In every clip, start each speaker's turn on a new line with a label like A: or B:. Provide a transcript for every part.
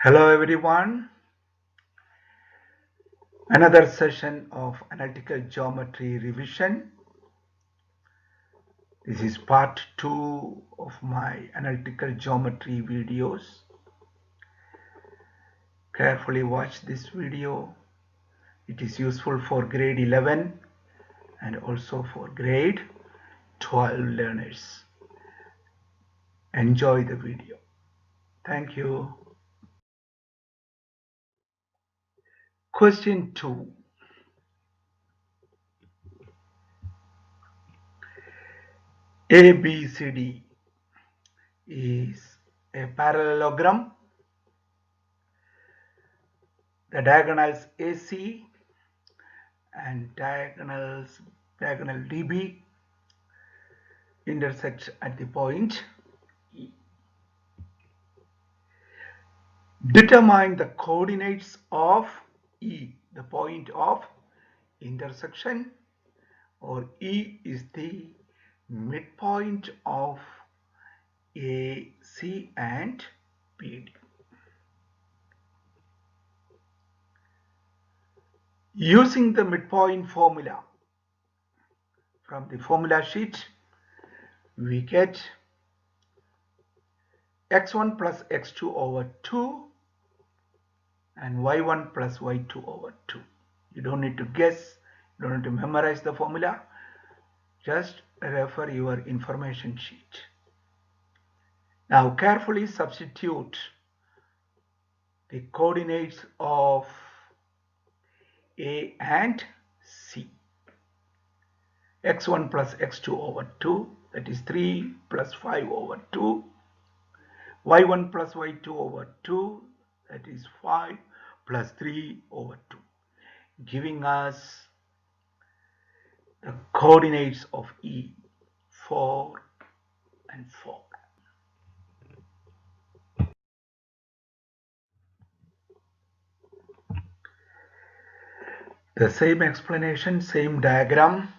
A: Hello everyone, another session of analytical geometry revision. This is part 2 of my analytical geometry videos. Carefully watch this video. It is useful for grade 11 and also for grade 12 learners. Enjoy the video. Thank you. Question 2. ABCD is a parallelogram. The diagonals AC and diagonal DB intersect at the point E. Determine the coordinates of E, the point of intersection, or E is the midpoint of AC and BD. Using the midpoint formula from the formula sheet, we get x1 plus x2 over 2 and y1 plus y2 over 2. You don't need to guess, you don't need to memorize the formula, just refer your information sheet. Now carefully substitute the coordinates of A and C. x1 plus x2 over 2, that is 3 plus 5 over 2. y1 plus y2 over 2, that is 5 plus 3 over 2, giving us the coordinates of E, 4 and 4. The same explanation, same diagram.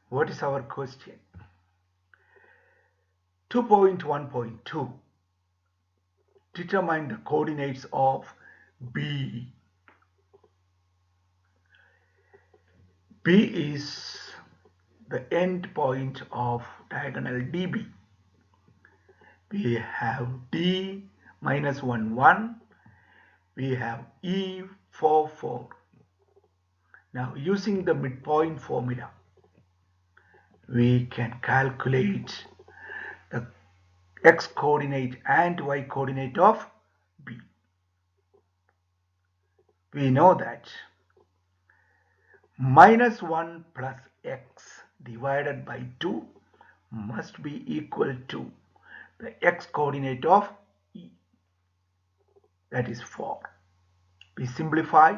A: What is our question? 2.1.2. Determine the coordinates of B. B is the end point of diagonal DB. We have D minus 1, 1. We have E 4, 4. Now using the midpoint formula, we can calculate the x coordinate and y coordinate of B. We know that minus 1 plus x divided by 2 must be equal to the x coordinate of E, that is 4. We simplify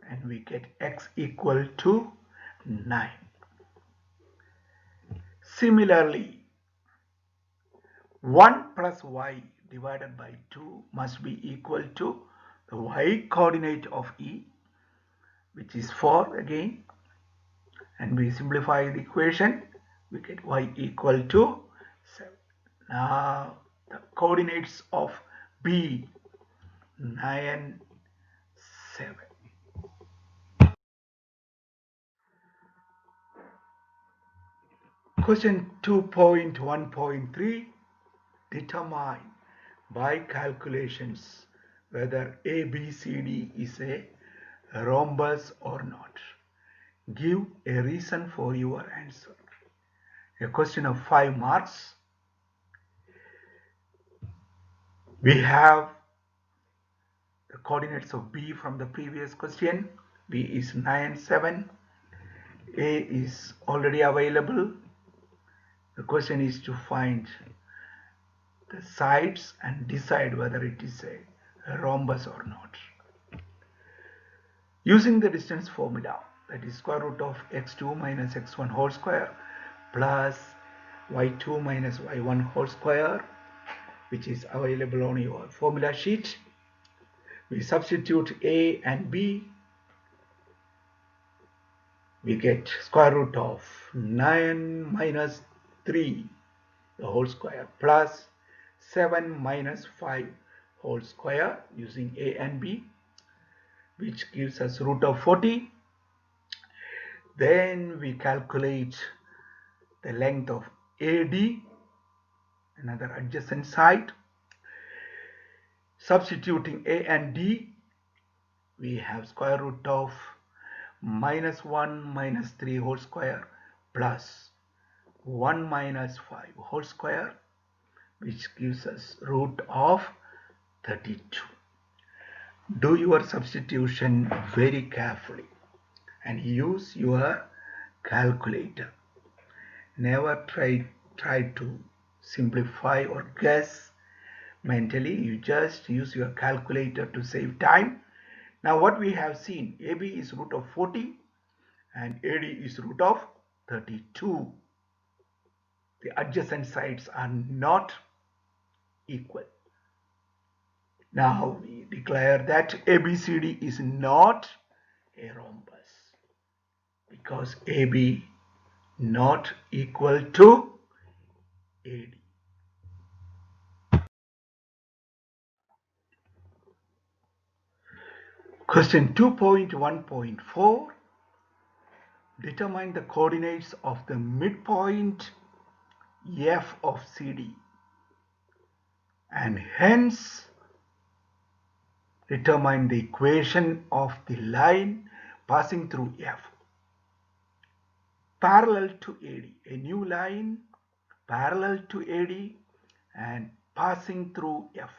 A: and we get x equal to 9. Similarly, 1 plus y divided by 2 must be equal to the y coordinate of E, which is 4 again, and we simplify the equation, we get y equal to 7. Now the coordinates of B, 9, 7. Question 2.1.3. Determine by calculations whether ABCD is a rhombus or not. Give a reason for your answer. A question of 5 marks. We have the coordinates of B from the previous question. B is 9, 7. A is already available. The question is to find the sides and decide whether it is a rhombus or not. Using the distance formula, that is square root of x2 minus x1 whole square plus y2 minus y1 whole square, which is available on your formula sheet. We substitute A and B. We get square root of 9 minus 3 the whole square plus 7 minus 5 whole square using a and b, which gives us root of 40. Then we calculate the length of AD, another adjacent side. Substituting a and d, we have square root of -1 minus 3 whole square plus 1 minus 5 whole square, which gives us root of 32. Do your substitution very carefully and use your calculator. Never try to simplify or guess mentally. You just use your calculator to save time. Now what we have seen, AB is root of 40 and AD is root of 32. The adjacent sides are not equal. Now we declare that ABCD is not a rhombus because AB not equal to AD. Question 2.1.4. Determine the coordinates of the midpoint F of CD and hence determine the equation of the line passing through F parallel to AD, a new line parallel to AD and passing through F.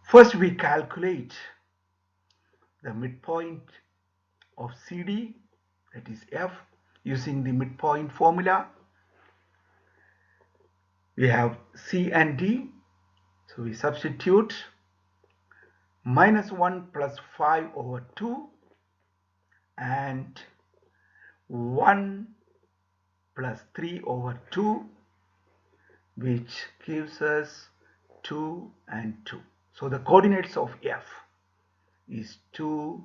A: First we calculate the midpoint of CD, that is F, using the midpoint formula. We have C and D, so we substitute -1 plus 5 over 2 and 1 plus 3 over 2, which gives us 2 and 2. So the coordinates of F is 2,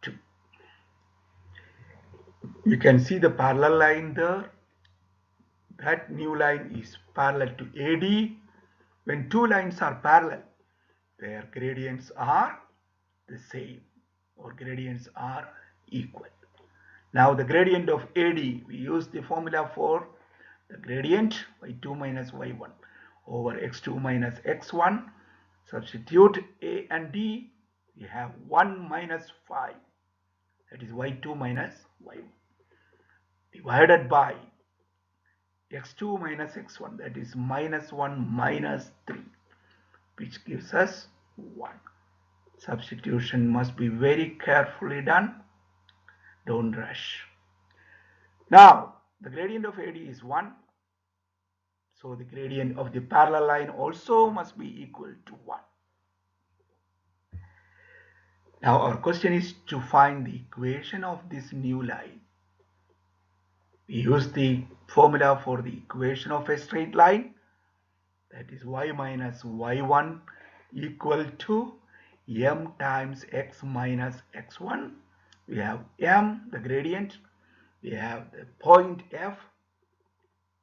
A: 2. You can see the parallel line there. That new line is parallel to AD. When two lines are parallel, their gradients are the same or gradients are equal. Now the gradient of AD, we use the formula for the gradient y2 minus y1 over x2 minus x1. Substitute A and D, we have 1 minus 5, that is y2 minus y1, divided by x2 minus x1, that is -1 minus 3, which gives us 1. Substitution must be very carefully done. Don't rush. Now, the gradient of AD is 1. So the gradient of the parallel line also must be equal to 1. Now our question is to find the equation of this new line. We use the formula for the equation of a straight line, that is y minus y1 equal to m times x minus x1. We have m, the gradient, we have the point F,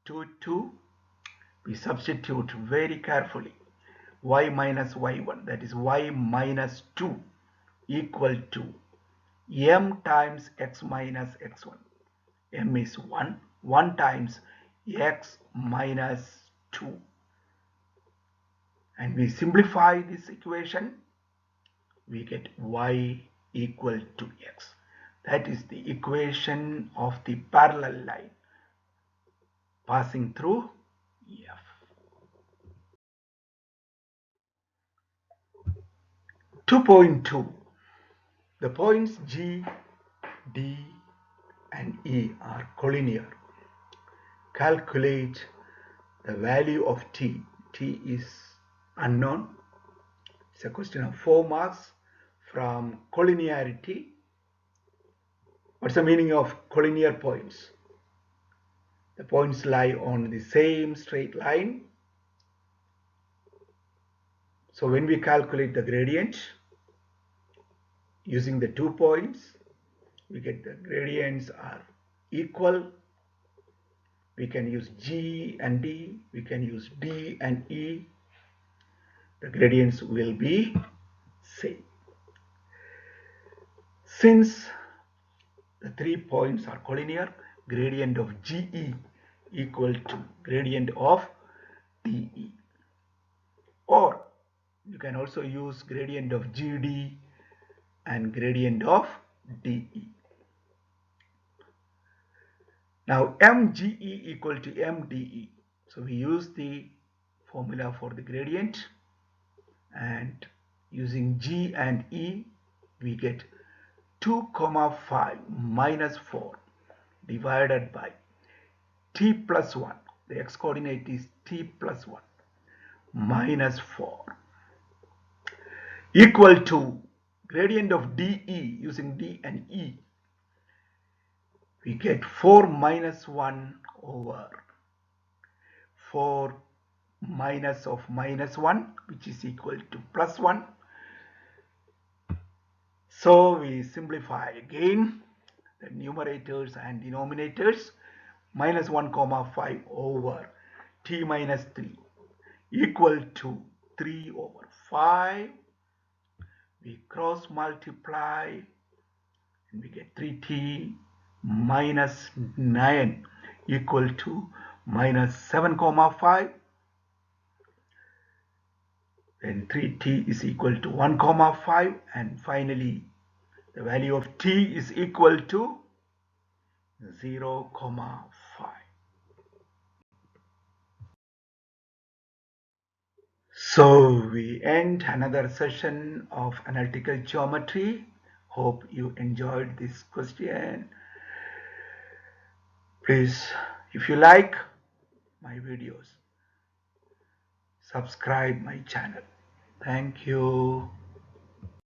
A: 2, 2. We substitute very carefully y minus y1, that is y minus 2 equal to m times x minus x1. M is 1, 1 times x minus 2. And we simplify this equation, we get y equal to x. That is the equation of the parallel line passing through F. (2.2) The points G, D, and E are collinear. Calculate the value of T. T is unknown. It's a question of 4 marks from collinearity. What's the meaning of collinear points? The points lie on the same straight line. So when we calculate the gradient using the 2 points, we get the gradients are equal. We can use G and D, we can use D and E. The gradients will be same. Since the 3 points are collinear, gradient of GE equal to gradient of DE. Or you can also use gradient of GD and gradient of DE. Now MGE equal to MDE. So we use the formula for the gradient, and using G and E we get 2,5 minus 4 divided by t plus 1. The x coordinate is t plus 1 minus 4 equal to gradient of DE. Using D and E we get 4 minus 1 over 4 minus of minus 1, which is equal to plus 1. So we simplify again the numerators and denominators. Minus 1 comma 5 over t minus 3 equal to 3 over 5. We cross multiply and we get 3t minus 9 equal to minus 7 comma 5. Then 3t is equal to 1 comma 5, and finally the value of t is equal to 0 comma 5. So we end another session of analytical geometry. Hope you enjoyed this question. Please, if you like my videos, subscribe my channel. Thank you.